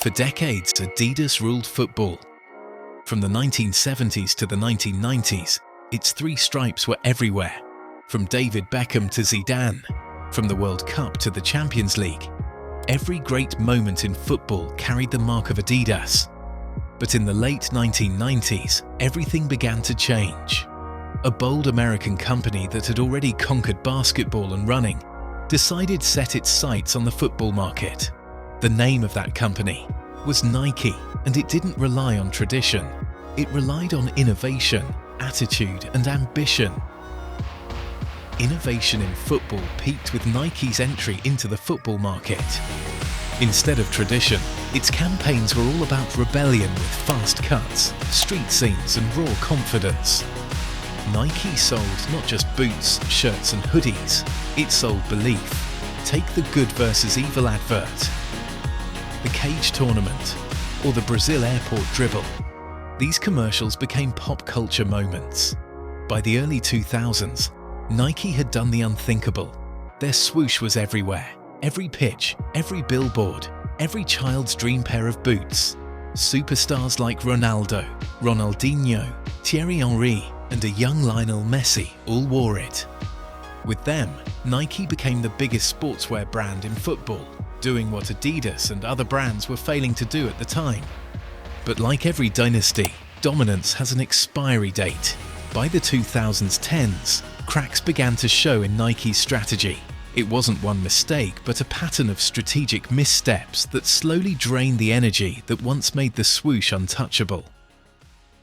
For decades, Adidas ruled football. From the 1970s to the 1990s, its three stripes were everywhere. From David Beckham to Zidane, from the World Cup to the Champions League, every great moment in football carried the mark of Adidas. But in the late 1990s, everything began to change. A bold American company that had already conquered basketball and running decided to set its sights on the football market. The name of that company was Nike, and it didn't rely on tradition. It relied on innovation, attitude, and ambition. Innovation in football peaked with Nike's entry into the football market. Instead of tradition, its campaigns were all about rebellion with fast cuts, street scenes, and raw confidence. Nike sold not just boots, shirts, and hoodies, it sold belief. Take the good versus evil advert, the cage tournament, or the Brazil airport dribble. These commercials became pop culture moments. By the early 2000s, Nike had done the unthinkable. Their swoosh was everywhere. Every pitch, every billboard, every child's dream pair of boots. Superstars like Ronaldo, Ronaldinho, Thierry Henry, and a young Lionel Messi all wore it. With them, Nike became the biggest sportswear brand in football, doing what Adidas and other brands were failing to do at the time. But like every dynasty, dominance has an expiry date. By the 2010s, cracks began to show in Nike's strategy. It wasn't one mistake, but a pattern of strategic missteps that slowly drained the energy that once made the swoosh untouchable.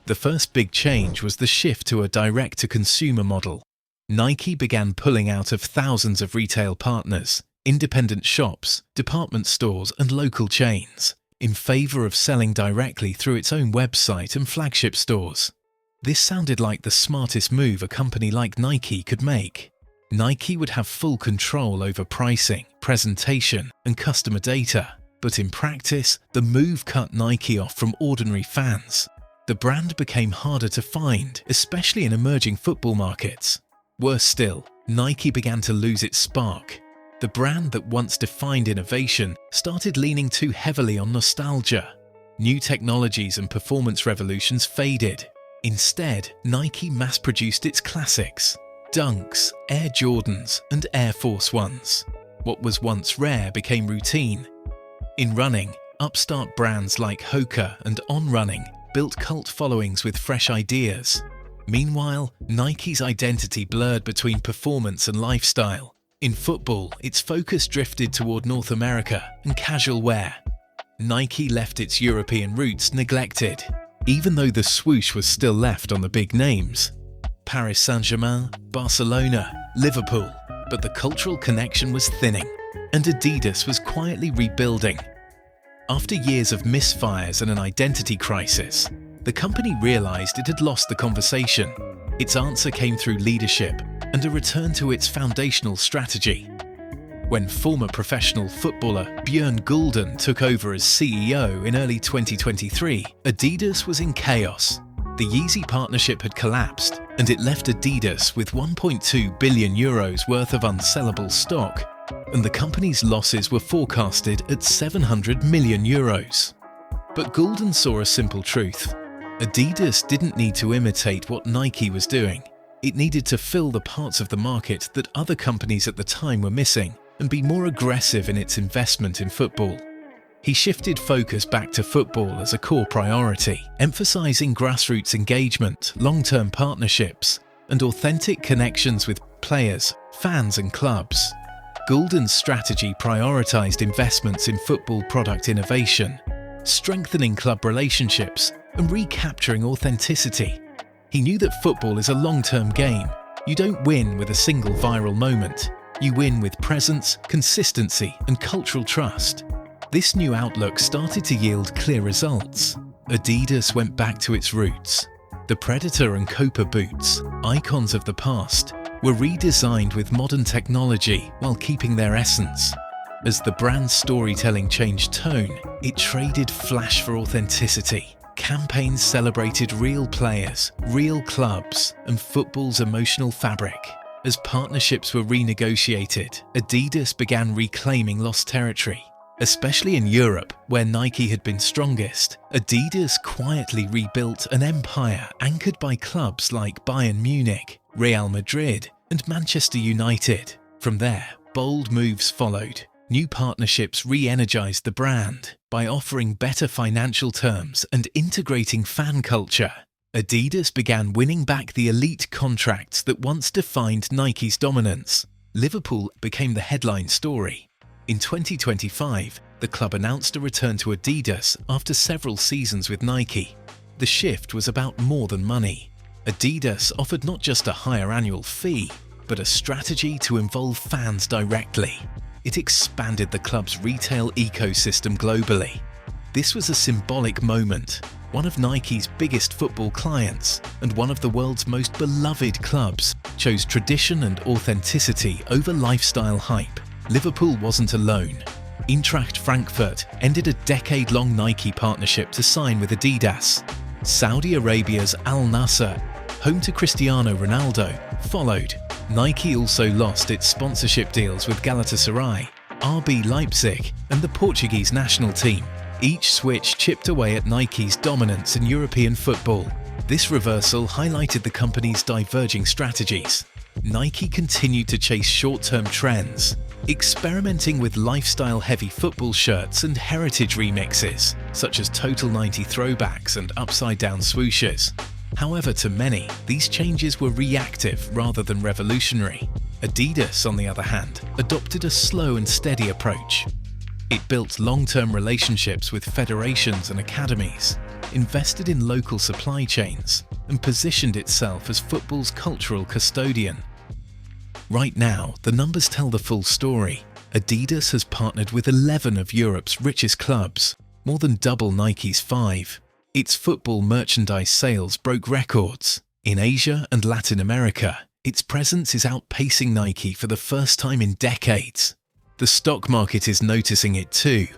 The first big change was the shift to a direct-to-consumer model. Nike began pulling out of thousands of retail partners, independent shops, department stores, and local chains, in favor of selling directly through its own website and flagship stores. This sounded like the smartest move a company like Nike could make. Nike would have full control over pricing, presentation, and customer data, but in practice, the move cut Nike off from ordinary fans. The brand became harder to find, especially in emerging football markets. Worse still, Nike began to lose its spark. The brand that once defined innovation started leaning too heavily on nostalgia. New technologies and performance revolutions faded. Instead, Nike mass-produced its classics: Dunks, Air Jordans, and Air Force Ones. What was once rare became routine. In running, upstart brands like Hoka and On Running built cult followings with fresh ideas. Meanwhile, Nike's identity blurred between performance and lifestyle. In football, its focus drifted toward North America and casual wear. Nike left its European roots neglected, even though the swoosh was still left on the big names. Paris Saint-Germain, Barcelona, Liverpool, but the cultural connection was thinning, and Adidas was quietly rebuilding. After years of misfires and an identity crisis, the company realized it had lost the conversation. Its answer came through leadership and a return to its foundational strategy. When former professional footballer Bjørn Gulden took over as CEO in early 2023, Adidas was in chaos. The Yeezy partnership had collapsed, and it left Adidas with €1.2 billion worth of unsellable stock, and the company's losses were forecasted at €700 million. But Gulden saw a simple truth. Adidas didn't need to imitate what Nike was doing. It needed to fill the parts of the market that other companies at the time were missing and be more aggressive in its investment in football. He shifted focus back to football as a core priority, emphasizing grassroots engagement, long-term partnerships, and authentic connections with players, fans, and clubs. Gulden's strategy prioritized investments in football product innovation, strengthening club relationships, and recapturing authenticity. He knew that football is a long-term game. You don't win with a single viral moment. You win with presence, consistency, and cultural trust. This new outlook started to yield clear results. Adidas went back to its roots. The Predator and Copa boots, icons of the past, were redesigned with modern technology while keeping their essence. As the brand's storytelling changed tone, it traded flash for authenticity. Campaigns celebrated real players, real clubs, and football's emotional fabric. As partnerships were renegotiated, Adidas began reclaiming lost territory. Especially in Europe, where Nike had been strongest, Adidas quietly rebuilt an empire anchored by clubs like Bayern Munich, Real Madrid, and Manchester United. From there, bold moves followed. New partnerships re-energized the brand by offering better financial terms and integrating fan culture. Adidas began winning back the elite contracts that once defined Nike's dominance. Liverpool became the headline story. In 2025, the club announced a return to Adidas after several seasons with Nike. The shift was about more than money. Adidas offered not just a higher annual fee, but a strategy to involve fans directly. It expanded the club's retail ecosystem globally. This was a symbolic moment. One of Nike's biggest football clients and one of the world's most beloved clubs chose tradition and authenticity over lifestyle hype. Liverpool wasn't alone. Eintracht Frankfurt ended a decade-long Nike partnership to sign with Adidas. Saudi Arabia's Al Nassr, home to Cristiano Ronaldo, followed. Nike also lost its sponsorship deals with Galatasaray, RB Leipzig, and the Portuguese national team. Each switch chipped away at Nike's dominance in European football. This reversal highlighted the company's diverging strategies. Nike continued to chase short-term trends, experimenting with lifestyle-heavy football shirts and heritage remixes, such as Total 90 throwbacks and upside-down swooshes. However, to many, these changes were reactive rather than revolutionary. Adidas, on the other hand, adopted a slow and steady approach. It built long-term relationships with federations and academies, invested in local supply chains, and positioned itself as football's cultural custodian. Right now, the numbers tell the full story. Adidas has partnered with 11 of Europe's richest clubs, more than double Nike's 5. Its football merchandise sales broke records. In Asia and Latin America, its presence is outpacing Nike for the first time in decades. The stock market is noticing it too.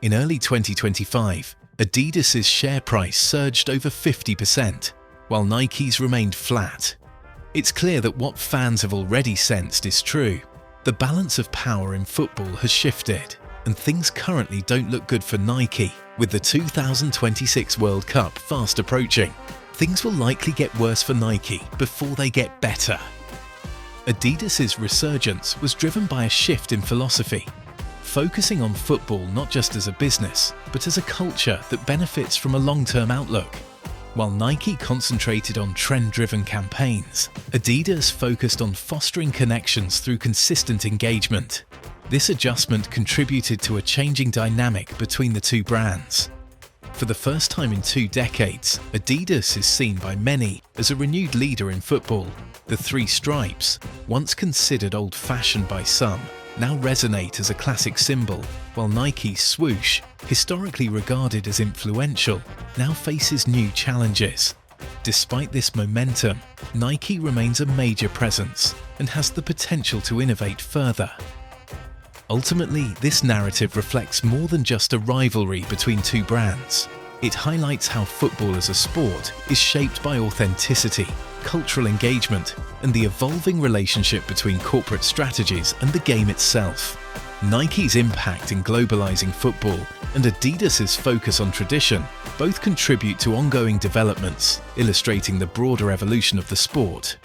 In early 2025, Adidas's share price surged over 50%, while Nike's remained flat. It's clear that what fans have already sensed is true. The balance of power in football has shifted, and things currently don't look good for Nike. With the 2026 World Cup fast approaching, things will likely get worse for Nike before they get better. Adidas's resurgence was driven by a shift in philosophy, focusing on football not just as a business, but as a culture that benefits from a long-term outlook. While Nike concentrated on trend-driven campaigns, Adidas focused on fostering connections through consistent engagement. This adjustment contributed to a changing dynamic between the two brands. For the first time in 2 decades, Adidas is seen by many as a renewed leader in football. The 3 stripes, once considered old-fashioned by some, now resonate as a classic symbol, while Nike's swoosh, historically regarded as influential, now faces new challenges. Despite this momentum, Nike remains a major presence and has the potential to innovate further. Ultimately, this narrative reflects more than just a rivalry between 2 brands. It highlights how football as a sport is shaped by authenticity, cultural engagement, and the evolving relationship between corporate strategies and the game itself. Nike's impact in globalizing football and Adidas's focus on tradition both contribute to ongoing developments, illustrating the broader evolution of the sport.